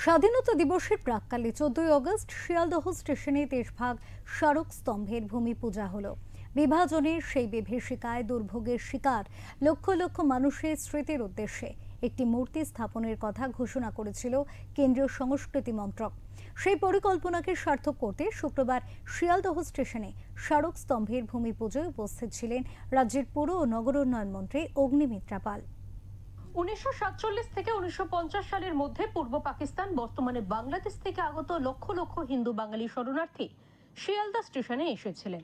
স্বাধীনতা দিবসের প্রাক্কালে 14ই আগস্ট শিয়ালদহ স্টেশনে দেশভাগ স্মারক স্তম্ভের ভূমি পূজা হলো। বিভাজনের সেই বিভীষিকায় দুর্ভোগের শিকার লক্ষ লক্ষ মানুষের স্মৃতির উদ্দেশ্যে একটি মূর্তি স্থাপনের কথা ঘোষণা করেছিল কেন্দ্রীয় সংস্কৃতি মন্ত্রক। সেই পরিকল্পনাকে সার্থক করতে শুক্রবার শিয়ালদহ স্টেশনে স্মারক স্তম্ভের ভূমি পূজায় উপস্থিত ছিলেন রাজ্যের পুর ও নগরোন্নয়ন মন্ত্রী অগ্নিমিত্রা পাল। 1947 থেকে 1950 সালের মধ্যে পূর্ব পাকিস্তান বর্তমানে বাংলাদেশ থেকে আগত লক্ষ লক্ষ হিন্দু বাঙালি শরণার্থী শিয়ালদা স্টেশনে এসেছিলেন।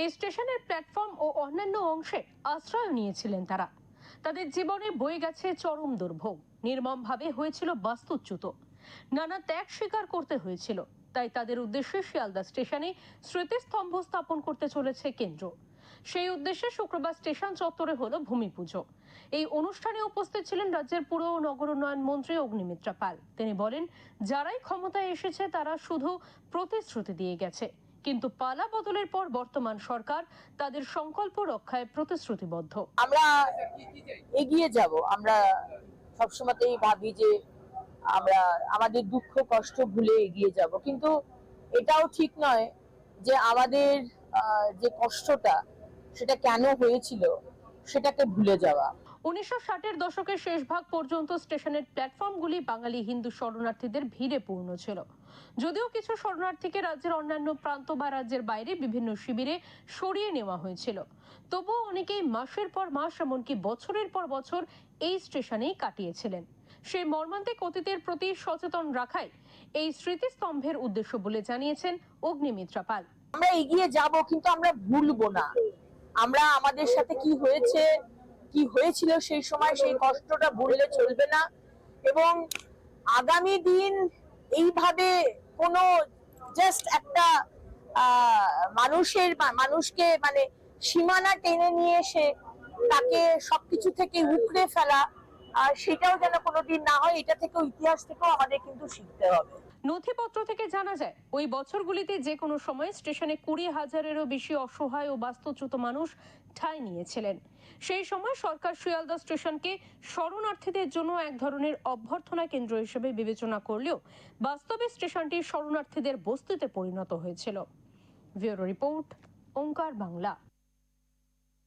এই স্টেশনের প্ল্যাটফর্ম ও অন্যান্য অংশে আশ্রয় নিয়েছিলেন তারা। তাদের জীবনে বয়ে গেছে চরম দুর্ভোগ, নির্মমভাবে হয়েছিল বাস্তুচ্যুত, নানা ত্যাগ স্বীকার করতে হয়েছিল। তাই তাদের উদ্দেশ্যে শিয়ালদা স্টেশনে স্মৃতিস্তম্ভ স্থাপন করতে চলেছে কেন্দ্র। সেই উদ্দেশ্যে শুক্রবার স্টেশন চত্বরে হলো ভূমি পুজো। এই অনুষ্ঠানে উপস্থিত ছিলেন রাজ্যের পুর ও নগর উন্নয়ন মন্ত্রী অগ্নিমিত্রা পাল। তিনি বলেন, যারাই ক্ষমতায় এসেছে তারা শুধু প্রতিশ্রুতি দিয়ে গেছে, কিন্তু পালা বদলের পর বর্তমান সরকার তাদের সংকল্প রক্ষায় প্রতিশ্রুতিবদ্ধ। আমরা এগিয়ে যাব। আমরা সবসময়তেই ভাবি যে আমরা আমাদের দুঃখ কষ্ট ভুলে এগিয়ে যাব, কিন্তু এটাও ঠিক নয় যে আমাদের যে কষ্টটা সেটা কেন হয়েছিল সেটাকে ভুলে যাওয়া। 1960-এর দশকের শেষ ভাগ পর্যন্ত স্টেশনের প্ল্যাটফর্মগুলি বাঙালি হিন্দু শরণার্থীদের ভিড়ে পূর্ণ ছিল। যদিও কিছু শরণার্থীকে রাজ্যের অন্যান্য প্রান্ত বা রাজ্যের বাইরে বিভিন্ন শিবিরে সরিয়ে নেওয়া হয়েছিল, তবুও অনেকেই মাসের পর মাস, এমনকি বছরের পর বছর এই স্টেশনেই কাটিয়েছিলেন। সেই মর্মান্তিক অতীতের প্রতি সচেতন রাখাই এই স্মৃতিস্তম্ভের উদ্দেশ্য বলে জানিয়েছেন অগ্নিমিত্রা পাল। আমরা এগিয়ে যাব, কিন্তু আমরা ভুলবো না। আমরা আমাদের সাথে কি হয়েছে, কি হয়েছিল সেই সময়, সেই কষ্টটা ভুললে চলবে না। এবং আগামী দিন এইভাবে কোনো জাস্ট একটা মানুষকে মানে সীমানা টেনে নিয়ে এসে তাকে সবকিছু থেকে উপড়ে ফেলা, সেটাও যেন কোনোদিন না হয়। এটা থেকেও, ইতিহাস থেকেও আমাদের কিন্তু শিখতে হবে। নথিপত্র থেকে জানা যায়, ওই বছরগুলিতে যে কোনো সময় স্টেশনে 20,000-এরও বেশি অসহায় ও বাস্তুচ্যুত মানুষ ঠাঁই নিয়েছিলেন। সেই সময় সরকার শিয়ালদা স্টেশনকে শরণার্থীদের জন্য এক ধরনের অভ্যর্থনা কেন্দ্র হিসেবে বিবেচনা করলেও বাস্তবে স্টেশনটি শরণার্থীদের বস্তিতে পরিণত হয়েছিল। ব্যুরো রিপোর্ট, ওঙ্কার বাংলা।